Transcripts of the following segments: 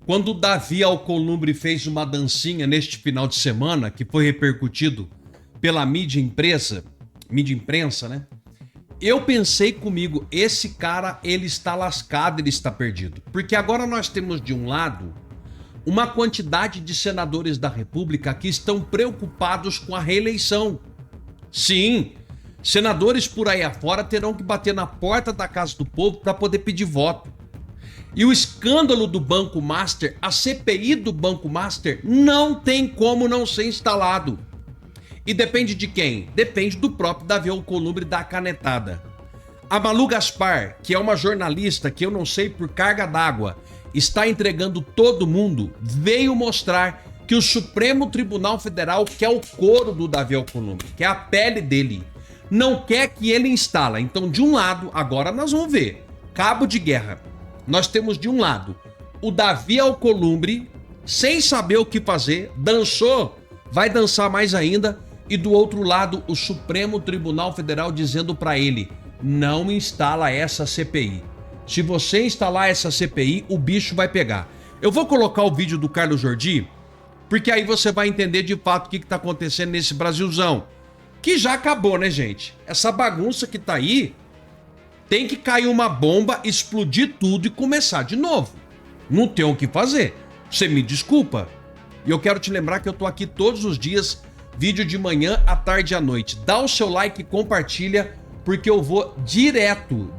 Quando o Davi Alcolumbre fez uma dancinha neste final de semana, que foi repercutido pela mídia imprensa, né? Eu pensei comigo, esse cara, ele está lascado, ele está perdido. Porque agora nós temos de um lado uma quantidade de senadores da República que estão preocupados com a reeleição. Sim, senadores por aí afora terão que bater na porta da casa do povo para poder pedir voto. E o escândalo do Banco Master, a CPI do Banco Master, não tem como não ser instalado. E depende de quem? Depende do próprio Davi Alcolumbre da canetada. A Malu Gaspar, que é uma jornalista que eu não sei por carga d'água, está entregando todo mundo, veio mostrar que o Supremo Tribunal Federal quer o couro do Davi Alcolumbre, que é a pele dele, não quer que ele instala. Então, de um lado, agora nós vamos ver, cabo de guerra. Nós temos de um lado o Davi Alcolumbre, sem saber o que fazer, dançou, vai dançar mais ainda, e do outro lado o Supremo Tribunal Federal dizendo para ele, não instala essa CPI. Se você instalar essa CPI, o bicho vai pegar. Eu vou colocar o vídeo do Carlos Jordi, porque aí você vai entender de fato o que está acontecendo nesse Brasilzão. Que já acabou, né, gente? Essa bagunça que tá aí, tem que cair uma bomba, explodir tudo e começar de novo. Não tem o que fazer. Você me desculpa. E eu quero te lembrar que eu tô aqui todos os dias, vídeo de manhã, à tarde e à noite. Dá o seu like e compartilha, porque eu vou direto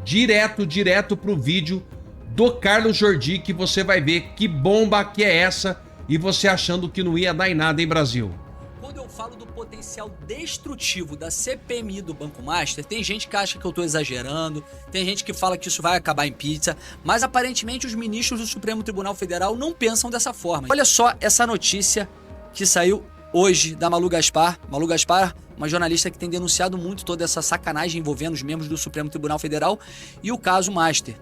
pro vídeo do Carlos Jordi, que você vai ver que bomba que é essa e você achando que não ia dar em nada, hein, Brasil? Quando eu falo do potencial destrutivo da CPMI do Banco Master, tem gente que acha que eu tô exagerando, tem gente que fala que isso vai acabar em pizza, mas aparentemente os ministros do Supremo Tribunal Federal não pensam dessa forma. Olha só essa notícia que saiu hoje da Malu Gaspar. Malu Gaspar, uma jornalista que tem denunciado muito toda essa sacanagem envolvendo os membros do Supremo Tribunal Federal e o caso Master.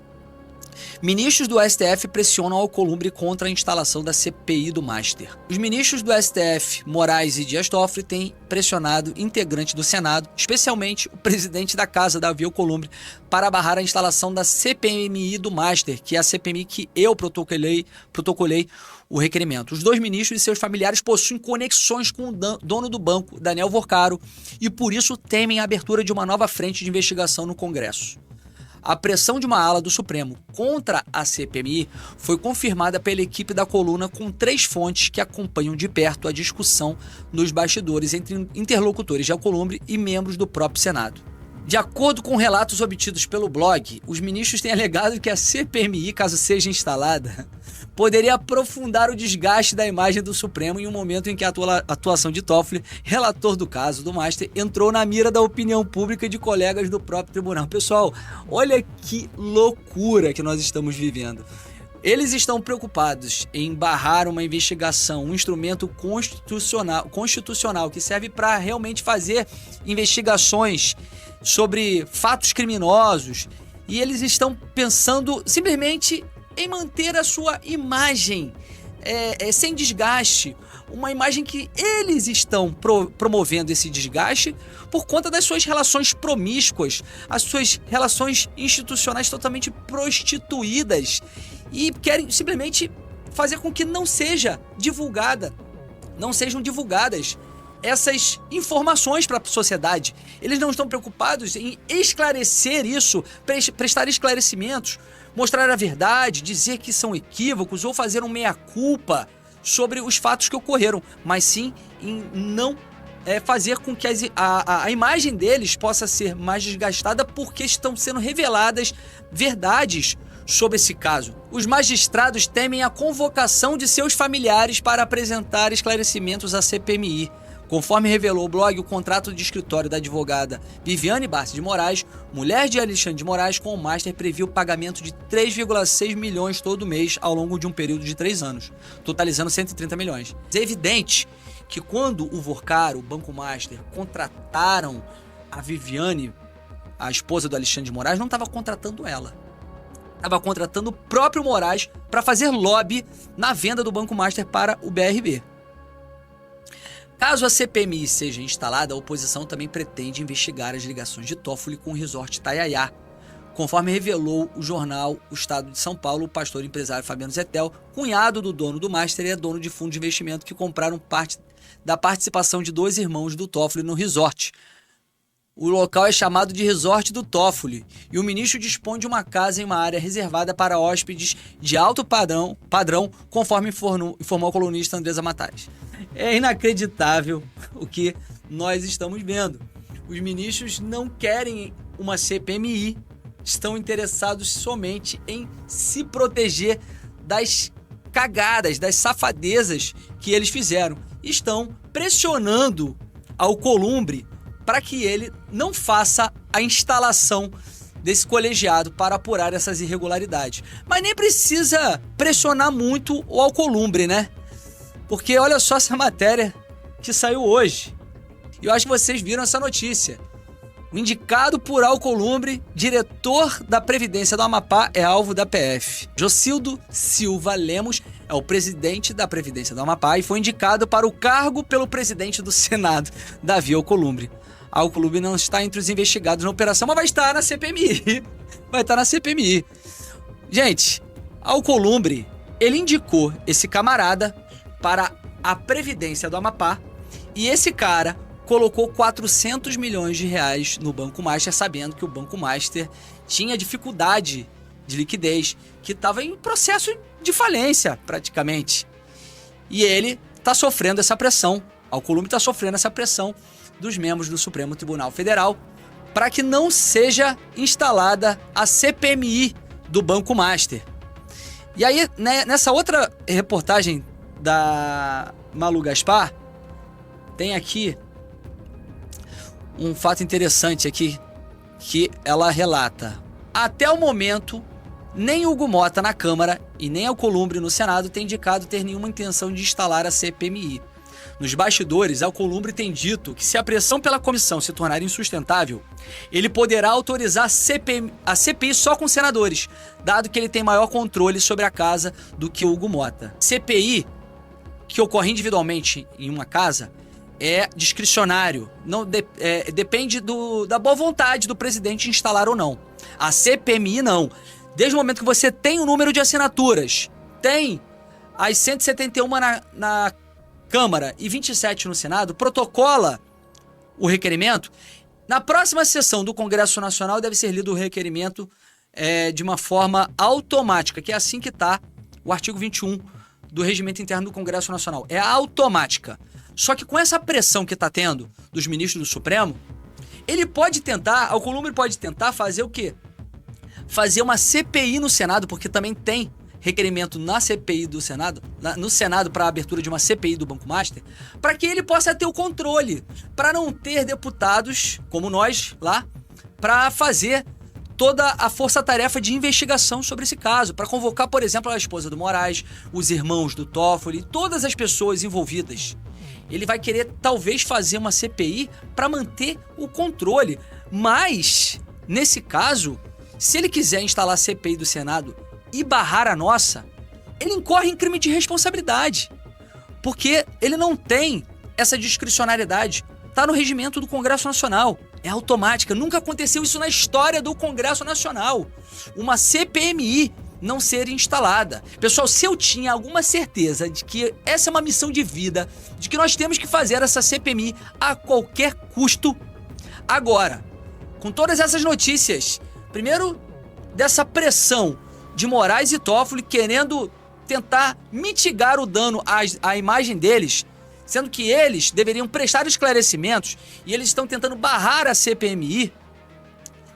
Ministros do STF pressionam Alcolumbre contra a instalação da CPI do Master. Os ministros do STF, Moraes e Dias Toffoli, têm pressionado integrantes do Senado, especialmente o presidente da casa, Davi Alcolumbre, para barrar a instalação da CPMI do Master, que é a CPMI que eu protocolei o requerimento. Os dois ministros e seus familiares possuem conexões com o dono do banco, Daniel Vorcaro, e por isso temem a abertura de uma nova frente de investigação no Congresso. A pressão de uma ala do Supremo contra a CPMI foi confirmada pela equipe da coluna com 3 fontes que acompanham de perto a discussão nos bastidores entre interlocutores de Alcolumbre e membros do próprio Senado. De acordo com relatos obtidos pelo blog, os ministros têm alegado que a CPMI, caso seja instalada, poderia aprofundar o desgaste da imagem do Supremo em um momento em que a atuação de Toffoli, relator do caso do Master, entrou na mira da opinião pública e de colegas do próprio tribunal. Pessoal, olha que loucura que nós estamos vivendo. Eles estão preocupados em barrar uma investigação, um instrumento constitucional que serve para realmente fazer investigações sobre fatos criminosos, e eles estão pensando simplesmente em manter a sua imagem sem desgaste, uma imagem que eles estão promovendo esse desgaste por conta das suas relações promíscuas, as suas relações institucionais totalmente prostituídas, e querem simplesmente fazer com que não sejam divulgadas essas informações para a sociedade. Eles não estão preocupados em esclarecer isso, prestar esclarecimentos, mostrar a verdade, dizer que são equívocos ou fazer um meia-culpa sobre os fatos que ocorreram, mas sim em não fazer com que a imagem deles possa ser mais desgastada, porque estão sendo reveladas verdades sobre esse caso. Os magistrados temem a convocação de seus familiares para apresentar esclarecimentos à CPMI. Conforme revelou o blog, o contrato de escritório da advogada Viviane Barsi de Moraes, mulher de Alexandre de Moraes, com o Master, previa o pagamento de 3,6 milhões todo mês ao longo de um período de 3 anos, totalizando 130 milhões. É evidente que quando o Vorcaro, o Banco Master, contrataram a Viviane, a esposa do Alexandre de Moraes, não estava contratando ela. Estava contratando o próprio Moraes para fazer lobby na venda do Banco Master para o BRB. Caso a CPMI seja instalada, a oposição também pretende investigar as ligações de Toffoli com o Resort Itaiaiá, conforme revelou o jornal O Estado de São Paulo. O pastor e empresário Fabiano Zettel, cunhado do dono do Master, é dono de fundo de investimento que compraram parte da participação de 2 irmãos do Toffoli no resort. O local é chamado de Resort do Toffoli e o ministro dispõe de uma casa em uma área reservada para hóspedes de alto padrão conforme informou a colunista Andresa Matares. É inacreditável o que nós estamos vendo. Os ministros não querem uma CPMI, estão interessados somente em se proteger das cagadas, das safadezas que eles fizeram. Estão pressionando Alcolumbre para que ele não faça a instalação desse colegiado para apurar essas irregularidades. Mas nem precisa pressionar muito o Alcolumbre, né? Porque olha só essa matéria que saiu hoje. Eu acho que vocês viram essa notícia. O indicado por Alcolumbre, diretor da Previdência do Amapá, é alvo da PF. Jocildo Silva Lemos é o presidente da Previdência do Amapá e foi indicado para o cargo pelo presidente do Senado, Davi Alcolumbre. Alcolumbre não está entre os investigados na operação, mas vai estar na CPMI. Vai estar na CPMI. Gente, Alcolumbre, ele indicou esse camarada para a Previdência do Amapá e esse cara colocou 400 milhões de reais no Banco Master, sabendo que o Banco Master tinha dificuldade de liquidez, que estava em processo de falência, praticamente. E ele está sofrendo essa pressão, Alcolumbre está sofrendo essa pressão dos membros do Supremo Tribunal Federal para que não seja instalada a CPMI do Banco Master. E aí, né, nessa outra reportagem da Malu Gaspar, tem aqui um fato interessante aqui, que ela relata. Até o momento, nem Hugo Mota na Câmara e nem Alcolumbre no Senado tem indicado ter nenhuma intenção de instalar a CPMI. Nos bastidores, Alcolumbre tem dito que se a pressão pela comissão se tornar insustentável, ele poderá autorizar a CPI só com senadores, dado que ele tem maior controle sobre a casa do que Hugo Mota. CPI, que ocorre individualmente em uma casa, é discricionário, não depende da boa vontade do presidente instalar ou não. A CPMI não. Desde o momento que você tem o número de assinaturas, tem as 171 na Câmara e 27 no Senado, protocola o requerimento. Na próxima sessão do Congresso Nacional deve ser lido o requerimento de uma forma automática, que é assim que está o artigo 21 do Regimento Interno do Congresso Nacional. É automática. Só que com essa pressão que está tendo dos ministros do Supremo, Alcolumbre pode tentar fazer o quê? Fazer uma CPI no Senado, porque também tem requerimento na CPI do Senado, no Senado para a abertura de uma CPI do Banco Master, para que ele possa ter o controle, para não ter deputados como nós lá, para fazer toda a força-tarefa de investigação sobre esse caso, para convocar, por exemplo, a esposa do Moraes, os irmãos do Toffoli, todas as pessoas envolvidas. Ele vai querer, talvez, fazer uma CPI para manter o controle. Mas, nesse caso, se ele quiser instalar a CPI do Senado e barrar a nossa, ele incorre em crime de responsabilidade. Porque ele não tem essa discricionariedade. Está no regimento do Congresso Nacional. É automática. Nunca aconteceu isso na história do Congresso Nacional. Uma CPMI não ser instalada. Pessoal, se eu tinha alguma certeza de que essa é uma missão de vida, de que nós temos que fazer essa CPMI a qualquer custo, agora, com todas essas notícias, primeiro dessa pressão de Moraes e Toffoli querendo tentar mitigar o dano à imagem deles, sendo que eles deveriam prestar esclarecimentos e eles estão tentando barrar a CPMI,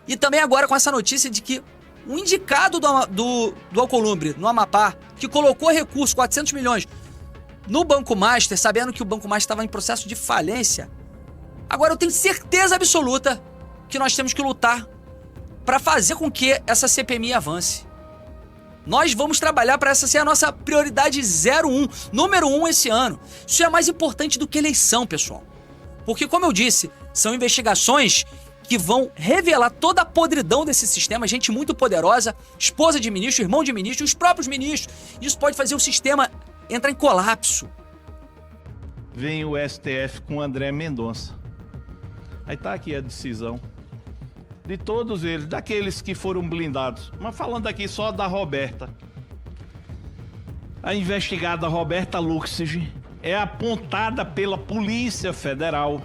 e também agora com essa notícia de que o indicado do Alcolumbre no Amapá, que colocou recurso, 400 milhões, no Banco Master, sabendo que o Banco Master estava em processo de falência, agora eu tenho certeza absoluta que nós temos que lutar para fazer com que essa CPMI avance. Nós vamos trabalhar para essa ser a nossa prioridade 01, número 1 esse ano. Isso é mais importante do que eleição, pessoal. Porque, como eu disse, são investigações que vão revelar toda a podridão desse sistema, gente muito poderosa, esposa de ministro, irmão de ministro, os próprios ministros. Isso pode fazer o sistema entrar em colapso. Vem o STF com André Mendonça. Aí tá aqui a decisão. de todos eles, daqueles que foram blindados. Mas falando aqui só da Roberta. A investigada Roberta Luxig é apontada pela Polícia Federal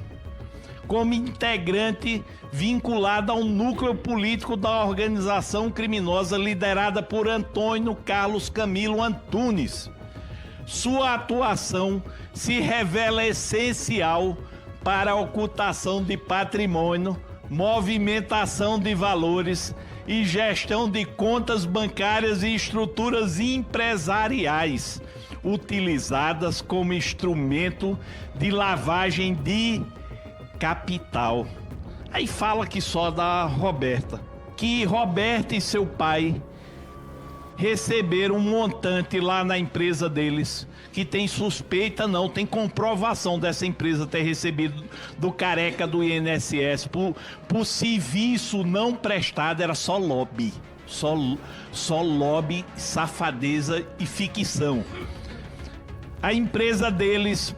como integrante vinculada ao núcleo político da organização criminosa liderada por Antônio Carlos Camilo Antunes. Sua atuação se revela essencial para a ocultação de patrimônio, movimentação de valores e gestão de contas bancárias e estruturas empresariais, utilizadas como instrumento de lavagem de capital. Aí fala que só da Roberta, que Roberta e seu pai receberam um montante lá na empresa deles, que tem suspeita não, tem comprovação dessa empresa ter recebido do careca do INSS por serviço não prestado, era só lobby, só lobby, safadeza e ficção. A empresa deles,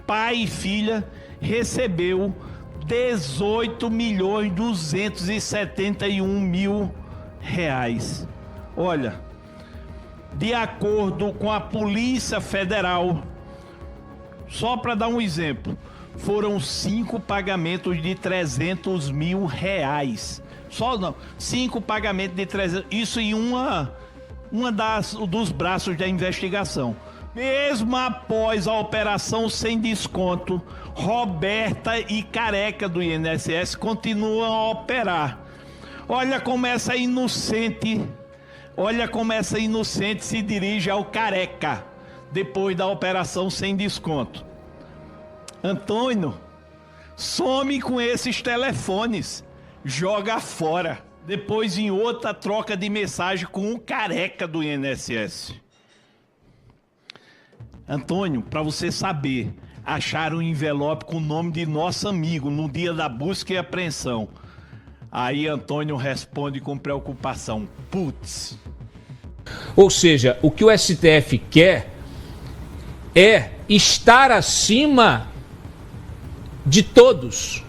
pai e filha, recebeu 18.271.000 reais. Olha, de acordo com a Polícia Federal, só para dar um exemplo, foram 5 pagamentos de 300 mil reais. Só não, 5 pagamentos de 300, isso em dos braços da investigação. Mesmo após a operação sem desconto, Roberta e careca do INSS continuam a operar. Olha como essa inocente se dirige ao careca depois da operação sem desconto. Antônio, some com esses telefones, joga fora. Depois em outra troca de mensagem com o careca do INSS. Antônio, para você saber, acharam um envelope com o nome de nosso amigo no dia da busca e apreensão. Aí Antônio responde com preocupação: putz. Ou seja, o que o STF quer é estar acima de todos,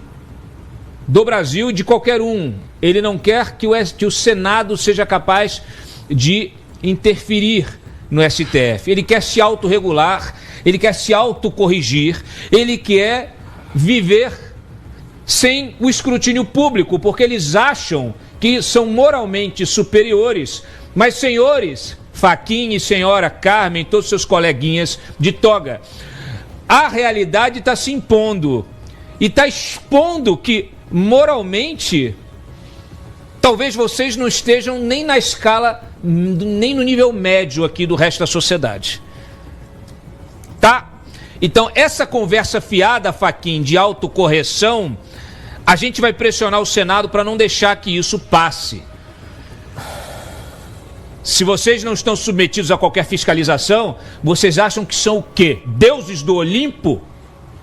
do Brasil e de qualquer um. Ele não quer que o Senado seja capaz de interferir no STF. Ele quer se autorregular, ele quer se autocorrigir, ele quer viver sem o escrutínio público, porque eles acham que são moralmente superiores. Mas, senhores Fachin e senhora Carmen, todos seus coleguinhas de toga, a realidade está se impondo e está expondo que moralmente talvez vocês não estejam nem na escala, nem no nível médio aqui do resto da sociedade. Tá? Então, essa conversa fiada, Fachin, de autocorreção, a gente vai pressionar o Senado para não deixar que isso passe. Se vocês não estão submetidos a qualquer fiscalização, vocês acham que são o quê? Deuses do Olimpo?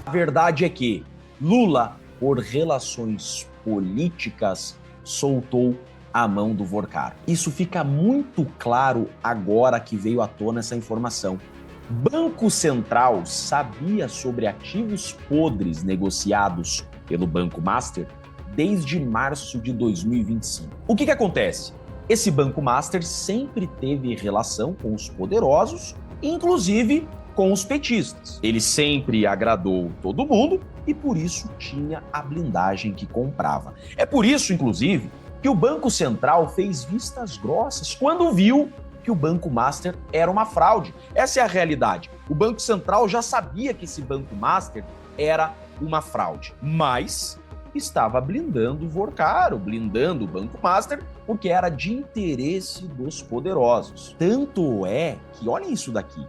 A verdade é que Lula, por relações políticas, soltou a mão do Vorcaro. Isso fica muito claro agora que veio à tona essa informação. Banco Central sabia sobre ativos podres negociados pelo Banco Master desde março de 2025. O que acontece? Esse Banco Master sempre teve relação com os poderosos, inclusive com os petistas. Ele sempre agradou todo mundo e por isso tinha a blindagem que comprava. É por isso, inclusive, que o Banco Central fez vistas grossas quando viu que o Banco Master era uma fraude. Essa é a realidade. O Banco Central já sabia que esse Banco Master era uma fraude, mas estava blindando o Vorcaro, blindando o Banco Master, porque era de interesse dos poderosos. Tanto é que, olhem isso daqui,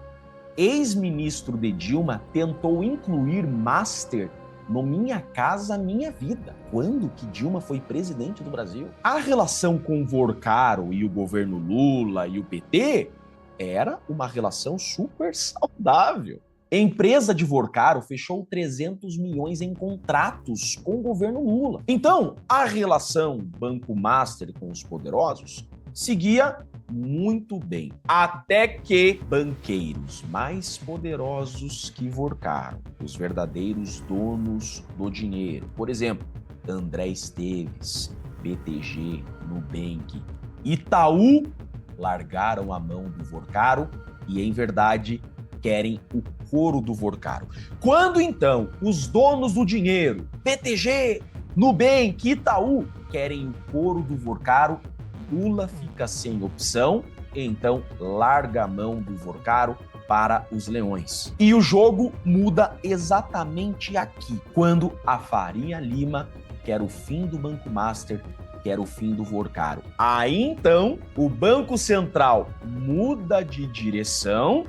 ex-ministro de Dilma tentou incluir Master no Minha Casa Minha Vida, quando que Dilma foi presidente do Brasil. A relação com o Vorcaro e o governo Lula e o PT era uma relação super saudável. A empresa de Vorcaro fechou 300 milhões em contratos com o governo Lula. Então, a relação Banco Master com os poderosos seguia muito bem. Até que banqueiros mais poderosos que Vorcaro, os verdadeiros donos do dinheiro, por exemplo, André Esteves, BTG, Nubank, Itaú largaram a mão do Vorcaro e, em verdade, querem o couro do Vorcaro. Quando, então, os donos do dinheiro, BTG, Nubank, Itaú, querem o couro do Vorcaro, Lula fica sem opção e, então, larga a mão do Vorcaro para os leões. E o jogo muda exatamente aqui, quando a Faria Lima quer o fim do Banco Master, quer o fim do Vorcaro. Aí, então, o Banco Central muda de direção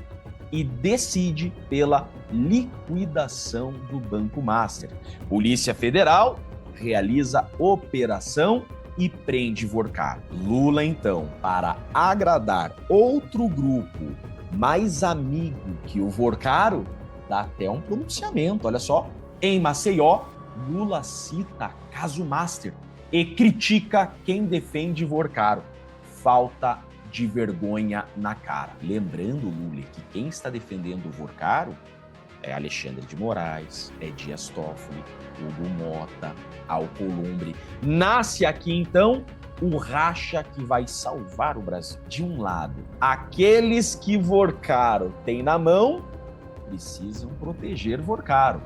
e decide pela liquidação do Banco Master. Polícia Federal realiza operação e prende Vorcaro. Lula, então, para agradar outro grupo mais amigo que o Vorcaro, dá até um pronunciamento, olha só. Em Maceió, Lula cita caso Master e critica quem defende Vorcaro. Falta de vergonha na cara. Lembrando, Lula, que quem está defendendo o Vorcaro é Alexandre de Moraes, é Dias Toffoli, Hugo Mota, Alcolumbre. Nasce aqui, então, o racha que vai salvar o Brasil. De um lado, aqueles que Vorcaro tem na mão precisam proteger Vorcaro.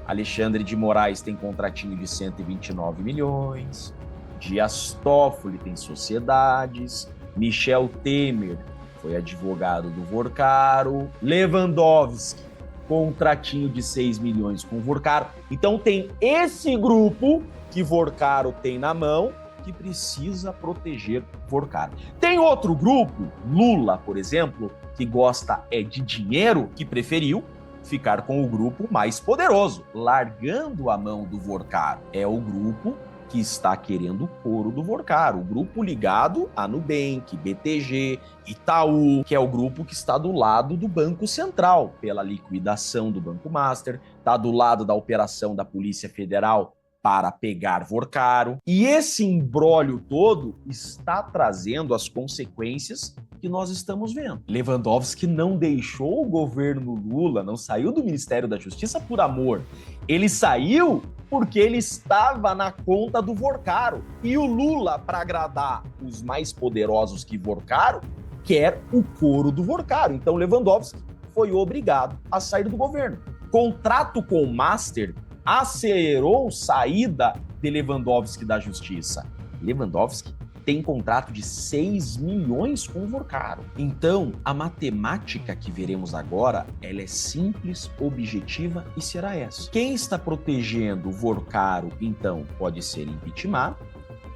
Alexandre de Moraes tem contratinho de 129 milhões, Dias Toffoli tem sociedades, Michel Temer foi advogado do Vorcaro, Lewandowski, contratinho de 6 milhões com Vorcaro. Então tem esse grupo que Vorcaro tem na mão que precisa proteger Vorcaro. Tem outro grupo, Lula, por exemplo, que gosta de dinheiro, que preferiu ficar com o grupo mais poderoso, largando a mão do Vorcaro. É o grupo que está querendo o couro do Vorcaro, o grupo ligado a Nubank, BTG, Itaú, que é o grupo que está do lado do Banco Central, pela liquidação do Banco Master, está do lado da operação da Polícia Federal para pegar Vorcaro. E esse imbróglio todo está trazendo as consequências que nós estamos vendo. Lewandowski não deixou o governo Lula, não saiu do Ministério da Justiça por amor. Ele saiu porque ele estava na conta do Vorcaro. E o Lula, para agradar os mais poderosos que Vorcaro, quer o couro do Vorcaro. Então Lewandowski foi obrigado a sair do governo. Contrato com o Master acelerou saída de Lewandowski da justiça. Lewandowski tem contrato de 6 milhões com o Vorcaro. Então, a matemática que veremos agora, ela é simples, objetiva e será essa. Quem está protegendo o Vorcaro, então, pode ser impeachmentado,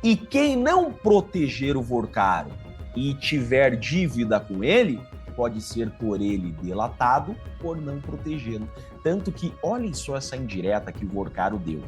e quem não proteger o Vorcaro e tiver dívida com ele, pode ser por ele delatado por não protegê-lo. Tanto que, olhem só essa indireta que o Vorcaro deu.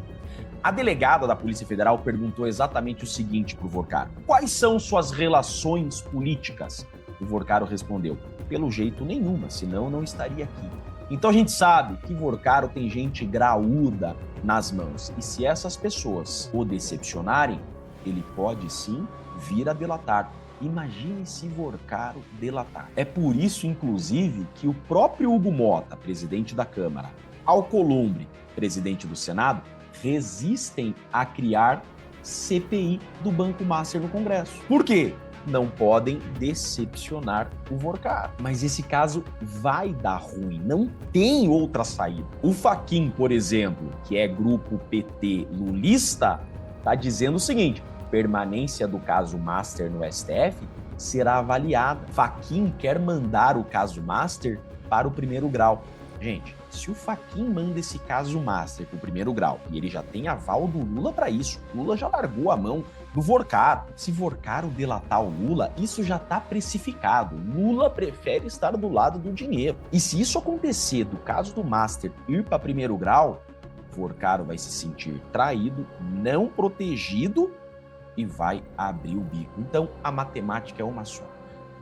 A delegada da Polícia Federal perguntou exatamente o seguinte para o Vorcaro: quais são suas relações políticas? O Vorcaro respondeu: pelo jeito nenhuma, senão não estaria aqui. Então a gente sabe que Vorcaro tem gente graúda nas mãos. E se essas pessoas o decepcionarem, ele pode sim vir a delatar. Imagine se Vorcaro delatar. É por isso, inclusive, que o próprio Hugo Mota, presidente da Câmara, Alcolumbre, presidente do Senado, resistem a criar CPI do Banco Master no Congresso. Por quê? Não podem decepcionar o Vorcaro. Mas esse caso vai dar ruim, não tem outra saída. O Fachin, por exemplo, que é grupo PT lulista, está dizendo o seguinte: permanência do caso Master no STF será avaliada. Fachin quer mandar o caso Master para o primeiro grau. Gente, se o Fachin manda esse caso Master para o primeiro grau, e ele já tem aval do Lula para isso, Lula já largou a mão do Vorcaro. Se Vorcaro delatar o Lula, isso já está precificado. Lula prefere estar do lado do dinheiro. E se isso acontecer, do caso do Master ir para primeiro grau, Vorcaro vai se sentir traído, não protegido, e vai abrir o bico. Então, a matemática é uma só.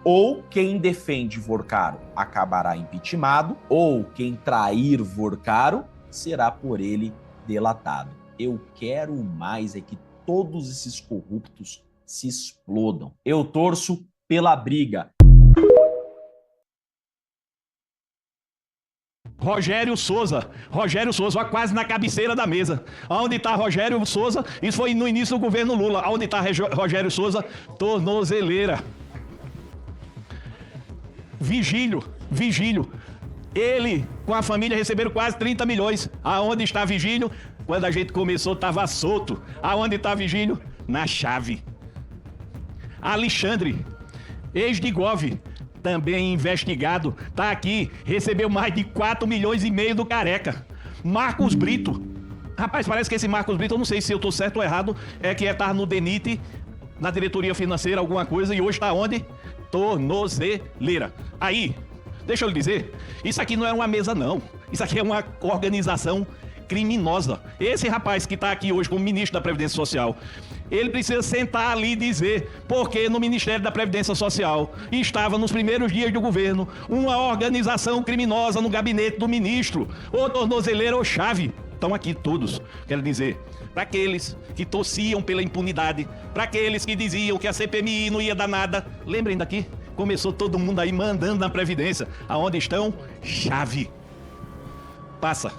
Ou quem defende Vorcaro acabará impeachmentado, ou quem trair Vorcaro será por ele delatado. Eu quero mais é que todos esses corruptos se explodam. Eu torço pela briga. Rogério Souza, ó, quase na cabeceira da mesa. Onde está Rogério Souza? Isso foi no início do governo Lula. Onde está Rogério Souza? Tornozeleira. Vigílio. Ele, com a família, receberam quase 30 milhões. Aonde está Vigílio? Quando a gente começou, estava solto. Aonde está Vigílio? Na chave. Alexandre, ex de Gov, também investigado, tá aqui, recebeu mais de 4 milhões e meio do Careca. Marcos Brito. Rapaz, parece que esse Marcos Brito, eu não sei se eu tô certo ou errado, tá no DENIT, na diretoria financeira, alguma coisa, e hoje tá onde? Tornozeleira. Aí, deixa eu lhe dizer, isso aqui não é uma mesa não, isso aqui é uma organização criminosa. Esse rapaz que tá aqui hoje como ministro da Previdência Social, ele precisa sentar ali e dizer porque no Ministério da Previdência Social estava nos primeiros dias do governo uma organização criminosa no gabinete do ministro, ou tornozeleira ou chave. Estão aqui todos, quero dizer, para aqueles que torciam pela impunidade, para aqueles que diziam que a CPMI não ia dar nada. Lembrem daqui, começou todo mundo aí mandando na Previdência. Aonde estão? Chave. Passa.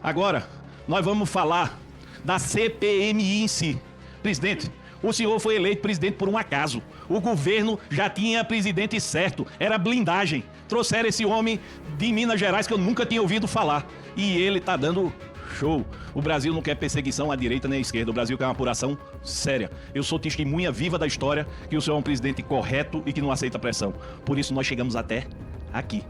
Agora, nós vamos falar da CPMI em si. Presidente, o senhor foi eleito presidente por um acaso. O governo já tinha presidente certo, era blindagem. Trouxeram esse homem de Minas Gerais que eu nunca tinha ouvido falar. E ele tá dando show. O Brasil não quer perseguição à direita nem à esquerda. O Brasil quer uma apuração séria. Eu sou testemunha viva da história que o senhor é um presidente correto e que não aceita pressão. Por isso nós chegamos até aqui.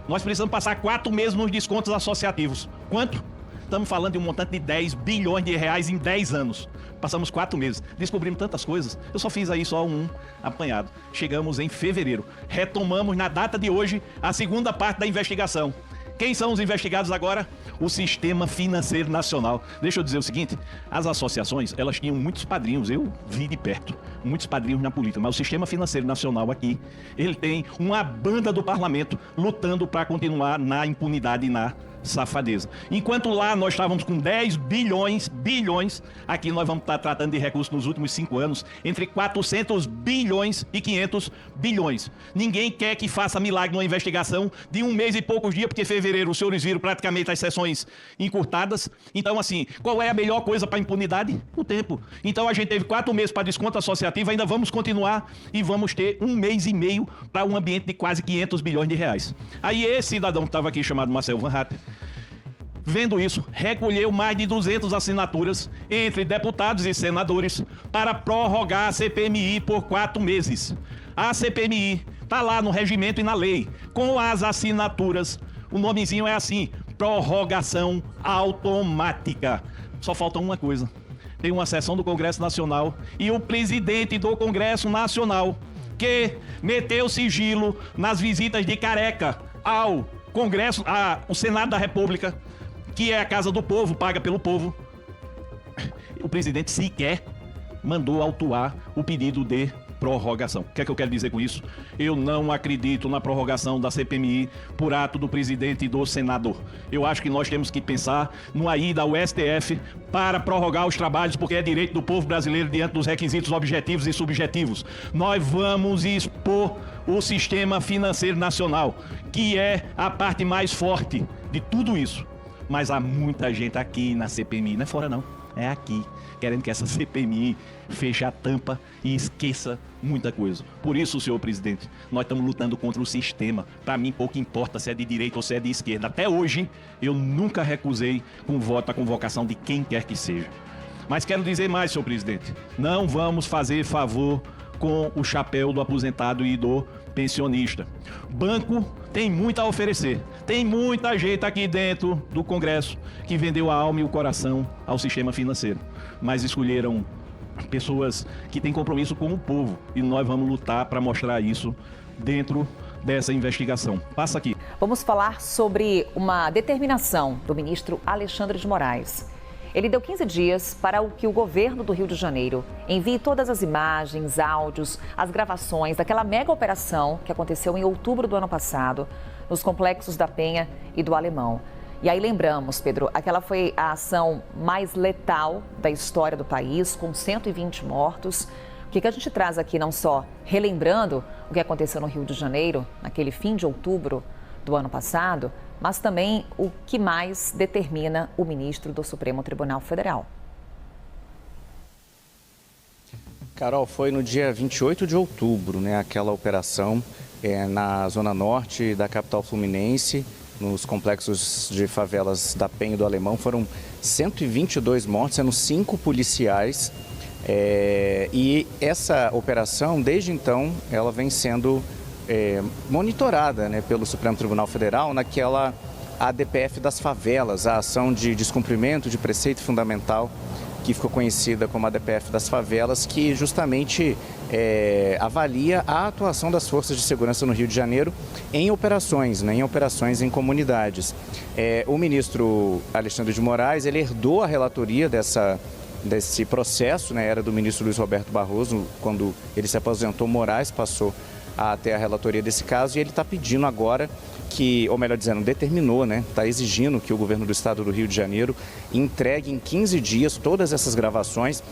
Nós precisamos passar 4 meses nos descontos associativos. Quanto? Estamos falando de um montante de 10 bilhões de reais em 10 anos. Passamos 4 meses. Descobrimos tantas coisas. Eu só fiz aí só um apanhado. Chegamos em fevereiro. Retomamos na data de hoje a segunda parte da investigação. Quem são os investigados agora? O Sistema Financeiro Nacional. Deixa eu dizer o seguinte, as associações, elas tinham muitos padrinhos, eu vi de perto, muitos padrinhos na política, mas o Sistema Financeiro Nacional aqui, ele tem uma banda do parlamento lutando para continuar na impunidade e na safadeza. Enquanto lá nós estávamos com 10 bilhões, aqui nós vamos estar tratando de recursos nos últimos 5 anos, entre 400 bilhões e 500 bilhões. Ninguém quer que faça milagre numa investigação de 1 mês e poucos dias, porque em fevereiro os senhores viram praticamente as sessões encurtadas. Então, assim, qual é a melhor coisa para a impunidade? O tempo. Então a gente teve 4 meses para desconto associativo, ainda vamos continuar e vamos ter 1 mês e meio para um ambiente de quase 500 bilhões de reais. Aí esse cidadão que estava aqui, chamado Marcel Van Hatten, vendo isso, recolheu mais de 200 assinaturas entre deputados e senadores para prorrogar a CPMI por 4 meses. A CPMI está lá no regimento e na lei, com as assinaturas. O nomezinho é assim, prorrogação automática. Só falta uma coisa. Tem uma sessão do Congresso Nacional e o presidente do Congresso Nacional, que meteu sigilo nas visitas de Careca ao Congresso, ao Senado da República, que é a casa do povo, paga pelo povo. O presidente sequer mandou autuar o pedido de prorrogação. O que é que eu quero dizer com isso? Eu não acredito na prorrogação da CPMI por ato do presidente e do senador. Eu acho que nós temos que pensar numa ida ao STF para prorrogar os trabalhos, porque é direito do povo brasileiro diante dos requisitos objetivos e subjetivos. Nós vamos expor o Sistema Financeiro Nacional, que é a parte mais forte de tudo isso. Mas há muita gente aqui na CPMI, não é fora não, é aqui, querendo que essa CPMI feche a tampa e esqueça muita coisa. Por isso, senhor presidente, nós estamos lutando contra o sistema. Para mim, pouco importa se é de direita ou se é de esquerda. Até hoje, eu nunca recusei com voto a convocação de quem quer que seja. Mas quero dizer mais, senhor presidente, não vamos fazer favor com o chapéu do aposentado e do pensionista. Banco tem muito a oferecer. Tem muita gente aqui dentro do Congresso que vendeu a alma e o coração ao sistema financeiro. Mas escolheram pessoas que têm compromisso com o povo. E nós vamos lutar para mostrar isso dentro dessa investigação. Passa aqui. Vamos falar sobre uma determinação do ministro Alexandre de Moraes. Ele deu 15 dias para que o governo do Rio de Janeiro envie todas as imagens, áudios, as gravações daquela mega operação que aconteceu em outubro do ano passado, nos complexos da Penha e do Alemão. E aí lembramos, Pedro, aquela foi a ação mais letal da história do país, com 120 mortos. O que a gente traz aqui, não só relembrando o que aconteceu no Rio de Janeiro, naquele fim de outubro do ano passado, mas também o que mais determina o ministro do Supremo Tribunal Federal. Carol, foi no dia 28 de outubro, né, aquela operação na zona norte da capital fluminense, nos complexos de favelas da Penha e do Alemão. Foram 122 mortos, sendo 5 policiais. E essa operação, desde então, ela vem sendo monitorada, né, pelo Supremo Tribunal Federal naquela ADPF das favelas, a ação de descumprimento de preceito fundamental, que ficou conhecida como ADPF das favelas, que justamente avalia a atuação das forças de segurança no Rio de Janeiro em operações, né, em operações em comunidades. O ministro Alexandre de Moraes, ele herdou a relatoria desse processo, né, era do ministro Luiz Roberto Barroso. Quando ele se aposentou, Moraes passou a ter a relatoria desse caso, e ele está pedindo agora que, ou melhor dizendo, determinou, né, está exigindo que o governo do estado do Rio de Janeiro entregue em 15 dias todas essas gravações,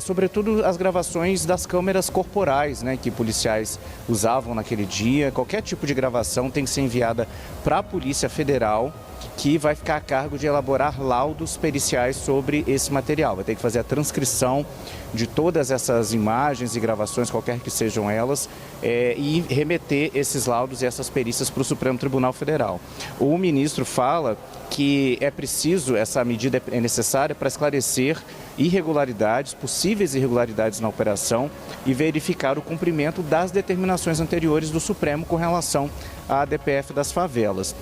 sobretudo as gravações das câmeras corporais, né, que policiais usavam naquele dia. Qualquer tipo de gravação tem que ser enviada para a Polícia Federal, que vai ficar a cargo de elaborar laudos periciais sobre esse material. Vai ter que fazer a transcrição de todas essas imagens e gravações, qualquer que sejam elas, e remeter esses laudos e essas perícias para o Supremo Tribunal Federal. O ministro fala que é preciso, essa medida é necessária para esclarecer irregularidades, possíveis irregularidades na operação, e verificar o cumprimento das determinações anteriores do Supremo com relação à ADPF das favelas.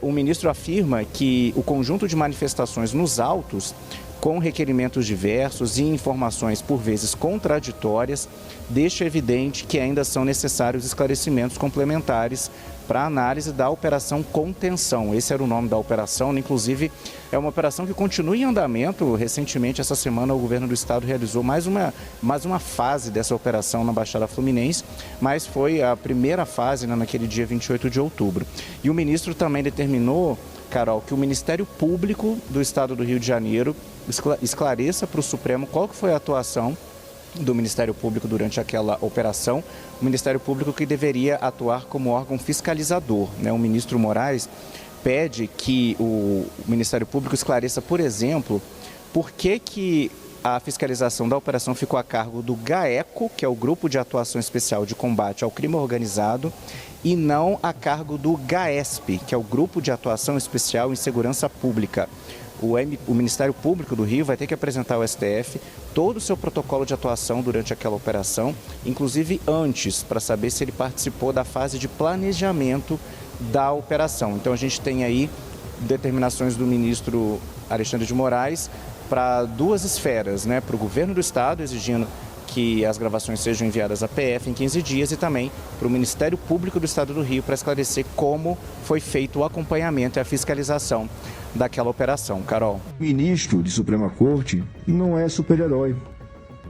O ministro afirma que o conjunto de manifestações nos autos, com requerimentos diversos e informações por vezes contraditórias, deixa evidente que ainda são necessários esclarecimentos complementares para a análise da operação contenção. Esse era o nome da operação, inclusive é uma operação que continua em andamento. Recentemente, essa semana, o governo do estado realizou mais uma fase dessa operação na Baixada Fluminense, mas foi a primeira fase, né, naquele dia 28 de outubro. E o ministro também determinou, Carol, que o Ministério Público do estado do Rio de Janeiro esclareça para o Supremo qual que foi a atuação do Ministério Público durante aquela operação. O Ministério Público que deveria atuar como órgão fiscalizador, né? O ministro Moraes pede que o Ministério Público esclareça, por exemplo, por que a fiscalização da operação ficou a cargo do GAECO, que é o Grupo de Atuação Especial de Combate ao Crime Organizado, e não a cargo do GAESP, que é o Grupo de Atuação Especial em Segurança Pública. O Ministério Público do Rio vai ter que apresentar ao STF todo o seu protocolo de atuação durante aquela operação, inclusive antes, para saber se ele participou da fase de planejamento da operação. Então a gente tem aí determinações do ministro Alexandre de Moraes para duas esferas, né? Para o governo do estado, exigindo que as gravações sejam enviadas à PF em 15 dias, e também para o Ministério Público do Estado do Rio para esclarecer como foi feito o acompanhamento e a fiscalização daquela operação. Carol. Ministro de Suprema Corte não é super-herói.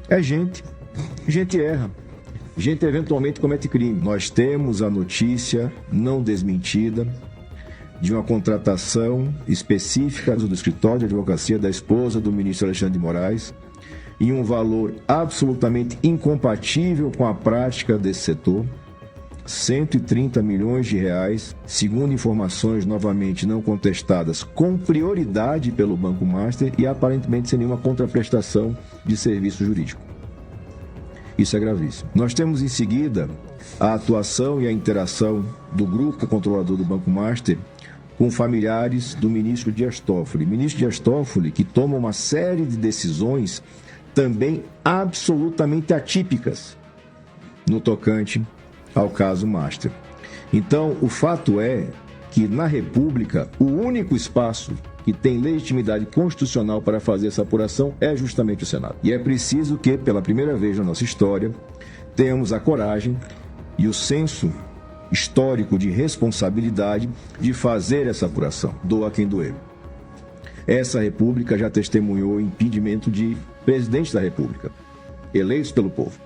É gente. Gente erra. Gente eventualmente comete crime. Nós temos a notícia não desmentida de uma contratação específica do escritório de advocacia da esposa do ministro Alexandre de Moraes, em um valor absolutamente incompatível com a prática desse setor, 130 milhões de reais, segundo informações novamente não contestadas, com prioridade pelo Banco Master e aparentemente sem nenhuma contraprestação de serviço jurídico. Isso é gravíssimo. Nós temos em seguida a atuação e a interação do grupo controlador do Banco Master com familiares do ministro Dias Toffoli. Ministro Dias Toffoli, que toma uma série de decisões também absolutamente atípicas no tocante ao caso Master. Então, o fato é que na República, o único espaço que tem legitimidade constitucional para fazer essa apuração é justamente o Senado. E é preciso que, pela primeira vez na nossa história, tenhamos a coragem e o senso histórico de responsabilidade de fazer essa apuração. Doa quem doer. Essa República já testemunhou o impedimento de presidentes da República, eleitos pelo povo.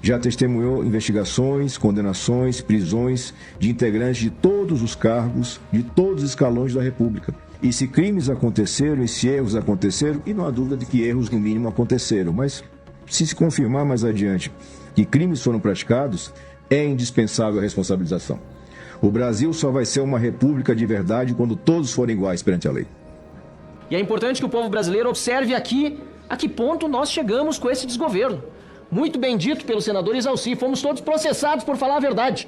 Já testemunhou investigações, condenações, prisões de integrantes de todos os cargos, de todos os escalões da República. E se crimes aconteceram, e se erros aconteceram, e não há dúvida de que erros no mínimo aconteceram, mas se confirmar mais adiante que crimes foram praticados, é indispensável a responsabilização. O Brasil só vai ser uma república de verdade quando todos forem iguais perante a lei. E é importante que o povo brasileiro observe aqui a que ponto nós chegamos com esse desgoverno. Muito bem dito pelo senador Isalci, fomos todos processados por falar a verdade.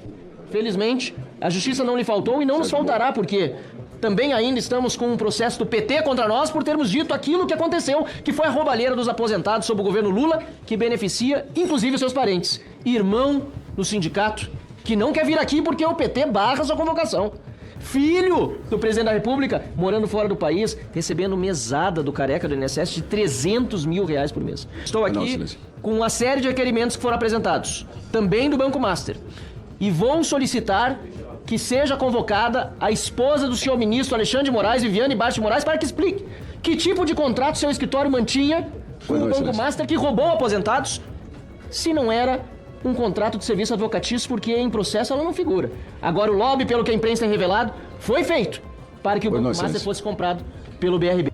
Felizmente, a justiça não lhe faltou e não nos faltará, porque também ainda estamos com um processo do PT contra nós por termos dito aquilo que aconteceu, que foi a roubalheira dos aposentados sob o governo Lula, que beneficia inclusive seus parentes. Irmão do sindicato, que não quer vir aqui porque o PT barra sua convocação. Filho do presidente da República, morando fora do país, recebendo mesada do careca do INSS de 300 mil reais por mês. Estou aqui com uma série de requerimentos que foram apresentados, também do Banco Master. E vou solicitar que seja convocada a esposa do senhor ministro Alexandre de Moraes, Viviane Bart de Moraes, para que explique que tipo de contrato seu escritório mantinha com o Banco Master que roubou aposentados, se não era um contrato de serviço advocatício, porque em processo ela não figura. Agora o lobby, pelo que a imprensa tem revelado, foi feito para que o Banco Master fosse comprado pelo BRB.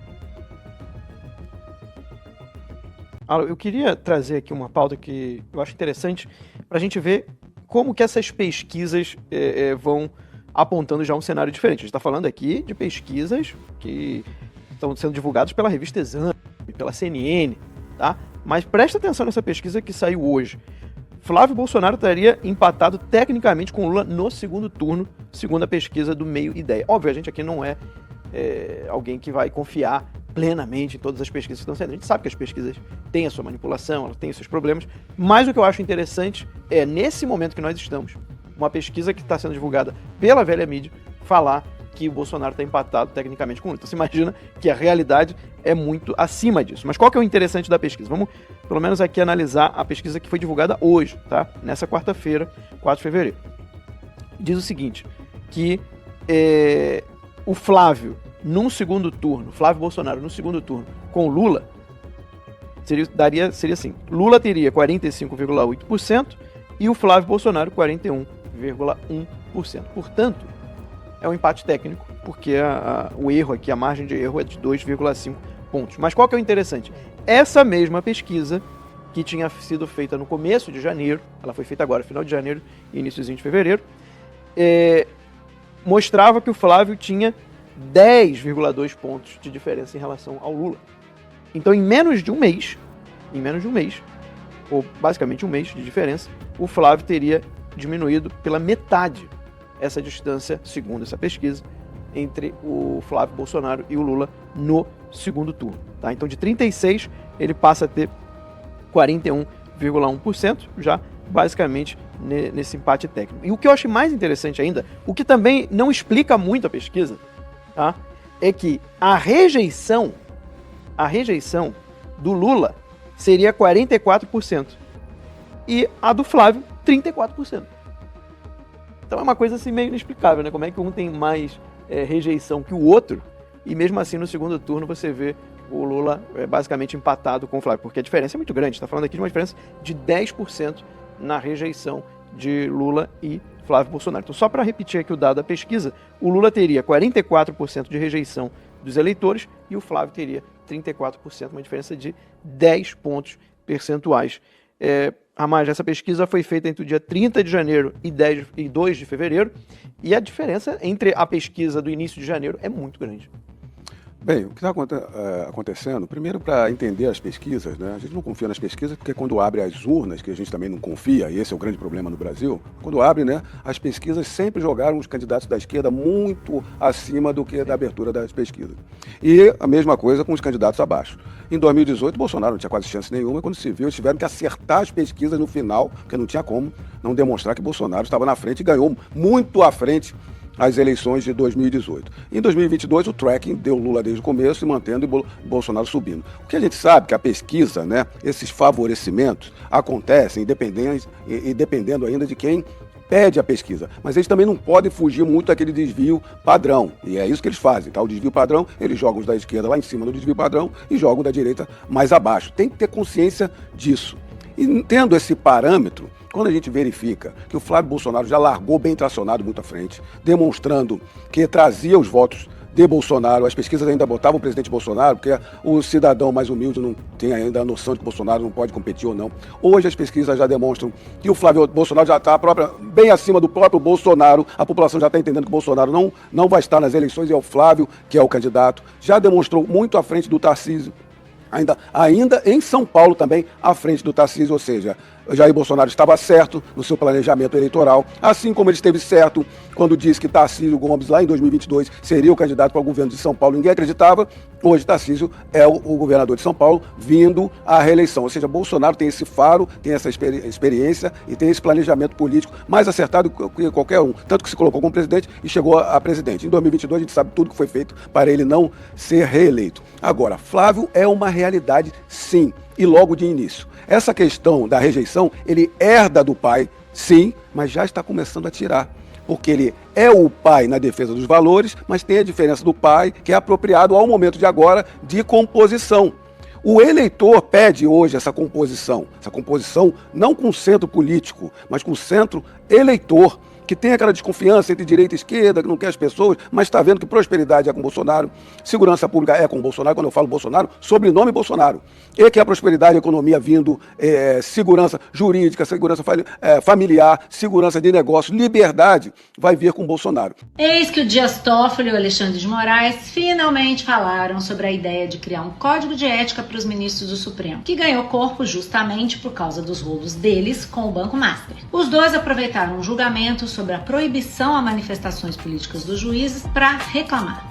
Eu queria trazer aqui uma pauta que eu acho interessante para a gente ver como que essas pesquisas vão apontando já um cenário diferente. A gente está falando aqui de pesquisas que estão sendo divulgadas pela revista Exame, pela CNN, tá? Mas presta atenção nessa pesquisa que saiu hoje. Flávio Bolsonaro estaria empatado tecnicamente com Lula no segundo turno, segundo a pesquisa do Meio Ideia. Óbvio, a gente aqui não é alguém que vai confiar plenamente em todas as pesquisas que estão saindo. A gente sabe que as pesquisas têm a sua manipulação, elas têm os seus problemas, mas o que eu acho interessante é, nesse momento que nós estamos, uma pesquisa que está sendo divulgada pela velha mídia, falar que o Bolsonaro está empatado tecnicamente com o Lula. Então você imagina que a realidade é muito acima disso. Mas qual que é o interessante da pesquisa? Vamos, pelo menos aqui, analisar a pesquisa que foi divulgada hoje, tá? Nessa quarta-feira, 4 de fevereiro. Diz o seguinte, que o Flávio, Flávio Bolsonaro, no segundo turno, com o Lula, seria assim, Lula teria 45,8% e o Flávio Bolsonaro 41,1%. Portanto, é um empate técnico, porque o erro aqui, a margem de erro é de 2,5 pontos. Mas qual que é o interessante? Essa mesma pesquisa, que tinha sido feita no começo de janeiro, ela foi feita agora, final de janeiro e iníciozinho de fevereiro, mostrava que o Flávio tinha 10,2 pontos de diferença em relação ao Lula. Então, em menos de um mês, ou basicamente um mês de diferença, o Flávio teria diminuído pela metade essa distância, segundo essa pesquisa, entre o Flávio Bolsonaro e o Lula no segundo turno. Tá? Então, de 36, ele passa a ter 41,1%, já basicamente nesse empate técnico. E o que eu acho mais interessante ainda, o que também não explica muito a pesquisa, tá? É que a rejeição do Lula seria 44% e a do Flávio, 34%. Então é uma coisa assim meio inexplicável, né? Como é que um tem mais rejeição que o outro e mesmo assim no segundo turno você vê o Lula basicamente empatado com o Flávio, porque a diferença é muito grande. Está falando aqui de uma diferença de 10% na rejeição de Lula e Flávio Bolsonaro. Então, só para repetir aqui o dado da pesquisa, o Lula teria 44% de rejeição dos eleitores e o Flávio teria 34%, uma diferença de 10 pontos percentuais. Essa pesquisa foi feita entre o dia 30 de janeiro e 2 de fevereiro e a diferença entre a pesquisa do início de janeiro é muito grande. Bem, o que está acontecendo, primeiro para entender as pesquisas, né? A gente não confia nas pesquisas porque quando abre as urnas, que a gente também não confia, e esse é o grande problema no Brasil, quando abre, né, as pesquisas sempre jogaram os candidatos da esquerda muito acima do que da abertura das pesquisas. E a mesma coisa com os candidatos abaixo. Em 2018, Bolsonaro não tinha quase chance nenhuma, e quando se viu, eles tiveram que acertar as pesquisas no final, porque não tinha como não demonstrar que Bolsonaro estava na frente e ganhou muito à frente as eleições de 2018. Em 2022, o tracking deu Lula desde o começo e mantendo e Bolsonaro subindo. O que a gente sabe que a pesquisa, né, esses favorecimentos acontecem dependendo ainda de quem pede a pesquisa. Mas eles também não podem fugir muito daquele desvio padrão. E é isso que eles fazem, tá? O desvio padrão, eles jogam os da esquerda lá em cima do desvio padrão e jogam da direita mais abaixo. Tem que ter consciência disso. E tendo esse parâmetro, quando a gente verifica que o Flávio Bolsonaro já largou bem tracionado muito à frente, demonstrando que trazia os votos de Bolsonaro. As pesquisas ainda botavam o presidente Bolsonaro, porque o cidadão mais humilde não tem ainda a noção de que Bolsonaro não pode competir ou não. Hoje as pesquisas já demonstram que o Flávio Bolsonaro já está bem acima do próprio Bolsonaro. A população já está entendendo que o Bolsonaro não vai estar nas eleições, e é o Flávio que é o candidato. Já demonstrou muito à frente do Tarcísio. Ainda em São Paulo também, à frente do Tarcísio, ou seja, Jair Bolsonaro estava certo no seu planejamento eleitoral, assim como ele esteve certo quando disse que Tarcísio Gomes, lá em 2022, seria o candidato para o governo de São Paulo. Ninguém acreditava. Hoje Tarcísio é o governador de São Paulo, vindo à reeleição. Ou seja, Bolsonaro tem esse faro, tem essa experiência e tem esse planejamento político mais acertado que qualquer um. Tanto que se colocou como presidente e chegou a presidente. Em 2022 a gente sabe tudo que foi feito para ele não ser reeleito. Agora, Flávio é uma realidade, sim, e logo de início. Essa questão da rejeição, ele herda do pai, sim, mas já está começando a tirar. Porque ele é o pai na defesa dos valores, mas tem a diferença do pai, que é apropriado ao momento de agora de composição. O eleitor pede hoje essa composição não com centro político, mas com centro eleitor, que tem aquela desconfiança entre direita e esquerda, que não quer as pessoas, mas está vendo que prosperidade é com Bolsonaro, segurança pública é com Bolsonaro. Quando eu falo Bolsonaro, sobrenome Bolsonaro. E que a prosperidade, a economia vindo, segurança jurídica, segurança familiar, segurança de negócios, liberdade, vai vir com Bolsonaro. Eis que o Dias Toffoli e o Alexandre de Moraes finalmente falaram sobre a ideia de criar um código de ética para os ministros do Supremo, que ganhou corpo justamente por causa dos rolos deles com o Banco Master. Os dois aproveitaram um julgamento sobre a proibição a manifestações políticas dos juízes para reclamar.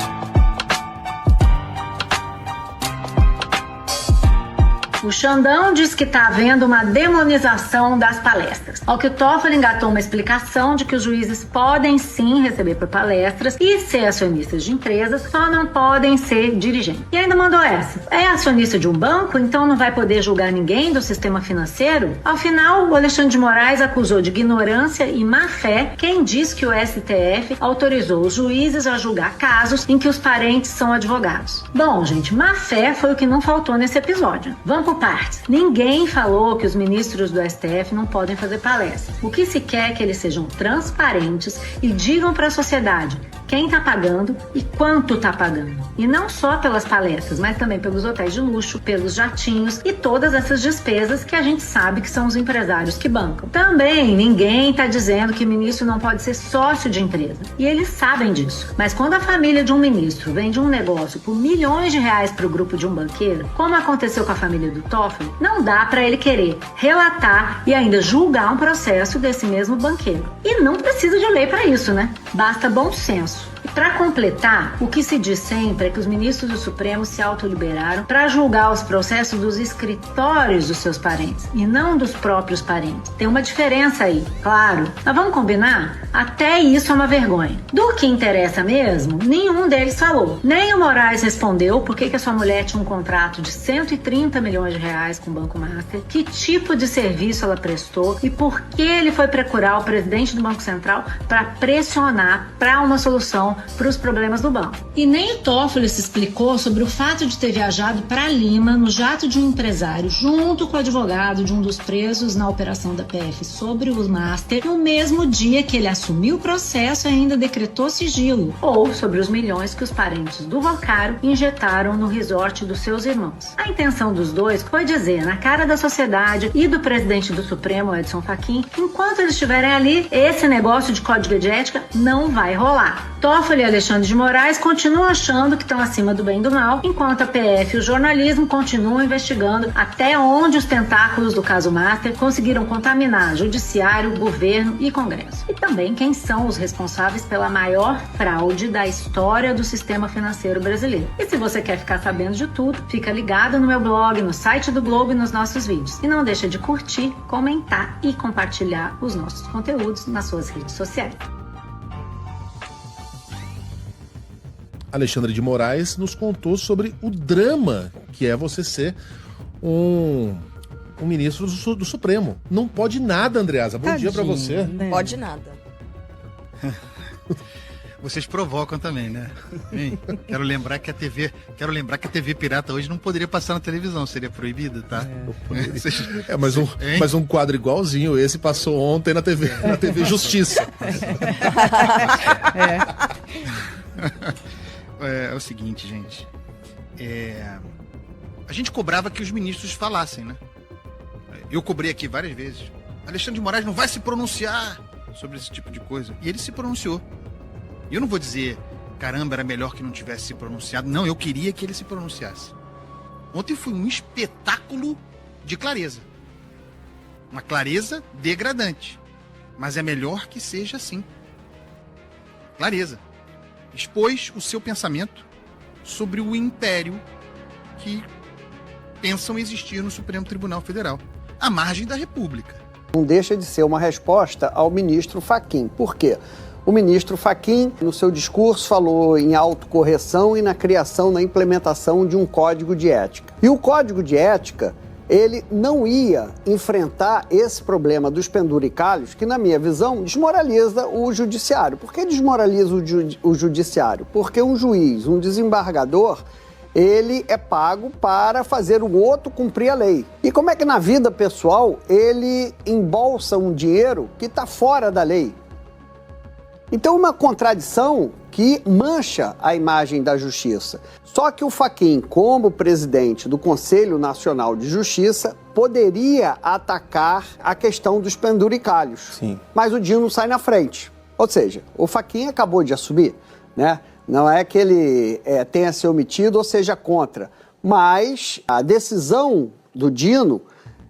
O Xandão diz que está havendo uma demonização das palestras. Ao que o Toffoli engatou uma explicação de que os juízes podem sim receber por palestras e ser acionistas de empresas, só não podem ser dirigentes. E ainda mandou essa. É acionista de um banco, então não vai poder julgar ninguém do sistema financeiro? Ao final, o Alexandre de Moraes acusou de ignorância e má fé quem diz que o STF autorizou os juízes a julgar casos em que os parentes são advogados. Bom, gente, má fé foi o que não faltou nesse episódio. Vamos por partes. Ninguém falou que os ministros do STF não podem fazer palestras. O que se quer é que eles sejam transparentes e digam para a sociedade quem está pagando e quanto está pagando. E não só pelas palestras, mas também pelos hotéis de luxo, pelos jatinhos e todas essas despesas que a gente sabe que são os empresários que bancam. Também ninguém está dizendo que ministro não pode ser sócio de empresa. E eles sabem disso. Mas quando a família de um ministro vende um negócio por milhões de reais para o grupo de um banqueiro, como aconteceu com a família do Toffoli, não dá para ele querer relatar e ainda julgar um processo desse mesmo banqueiro. E não precisa de lei para isso, né? Basta bom senso. Para completar, o que se diz sempre é que os ministros do Supremo se autoliberaram para julgar os processos dos escritórios dos seus parentes e não dos próprios parentes. Tem uma diferença aí, claro. Mas vamos combinar? Até isso é uma vergonha. Do que interessa mesmo, nenhum deles falou. Nem o Moraes respondeu por que a sua mulher tinha um contrato de 130 milhões de reais com o Banco Master, que tipo de serviço ela prestou e por que ele foi procurar o presidente do Banco Central para pressionar para uma solução para os problemas do banco. E nem o Toffoli se explicou sobre o fato de ter viajado para Lima no jato de um empresário junto com o advogado de um dos presos na operação da PF sobre o Master no mesmo dia que ele assumiu o processo e ainda decretou sigilo, ou sobre os milhões que os parentes do Vocaro injetaram no resort dos seus irmãos. A intenção dos dois foi dizer na cara da sociedade e do presidente do Supremo, Edson Fachin, que enquanto eles estiverem ali, esse negócio de código de ética não vai rolar. Toffoli e Alexandre de Moraes continuam achando que estão acima do bem e do mal, enquanto a PF e o jornalismo continuam investigando até onde os tentáculos do caso Master conseguiram contaminar judiciário, governo e Congresso. E também quem são os responsáveis pela maior fraude da história do sistema financeiro brasileiro. E se você quer ficar sabendo de tudo, fica ligado no meu blog, no site do Globo e nos nossos vídeos. E não deixa de curtir, comentar e compartilhar os nossos conteúdos nas suas redes sociais. Alexandre de Moraes nos contou sobre o drama que é você ser um ministro do Supremo. Não pode nada, Andreasa. Bom dia pra você. Não pode nada. Vocês provocam também, né? Hein? Quero lembrar que a TV pirata hoje não poderia passar na televisão, seria proibido, tá? Mas um quadro igualzinho esse passou ontem na TV Justiça. é o seguinte, gente. A gente cobrava que os ministros falassem, né? Eu cobrei aqui várias vezes. Alexandre de Moraes não vai se pronunciar sobre esse tipo de coisa. E ele se pronunciou. E eu não vou dizer, caramba, era melhor que não tivesse se pronunciado. Não, eu queria que ele se pronunciasse. Ontem foi um espetáculo de clareza. Uma clareza degradante. Mas é melhor que seja assim. Clareza. Expôs o seu pensamento sobre o império que pensam existir no Supremo Tribunal Federal, à margem da República. Não deixa de ser uma resposta ao ministro Fachin. Por quê? O ministro Fachin, no seu discurso, falou em autocorreção e na criação, na implementação de um código de ética. E o código de ética, ele não ia enfrentar esse problema dos penduricalhos, que, na minha visão, desmoraliza o judiciário. Por que desmoraliza o judiciário? Porque um juiz, um desembargador, ele é pago para fazer o outro cumprir a lei. E como é que na vida pessoal ele embolsa um dinheiro que está fora da lei? Então, uma contradição que mancha a imagem da justiça. Só que o Fachin, como presidente do Conselho Nacional de Justiça, poderia atacar a questão dos penduricalhos. Sim. Mas o Dino sai na frente. Ou seja, o Fachin acabou de assumir, né? Não é que ele tenha se omitido ou seja contra, mas a decisão do Dino,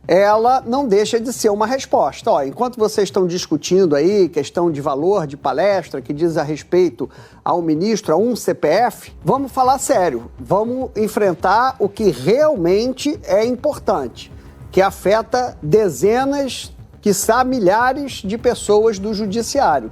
ela não deixa de ser uma resposta. Ó, enquanto vocês estão discutindo aí questão de valor de palestra que diz a respeito ao ministro, a um CPF, vamos falar sério, vamos enfrentar o que realmente é importante, que afeta dezenas, quiçá milhares de pessoas do judiciário.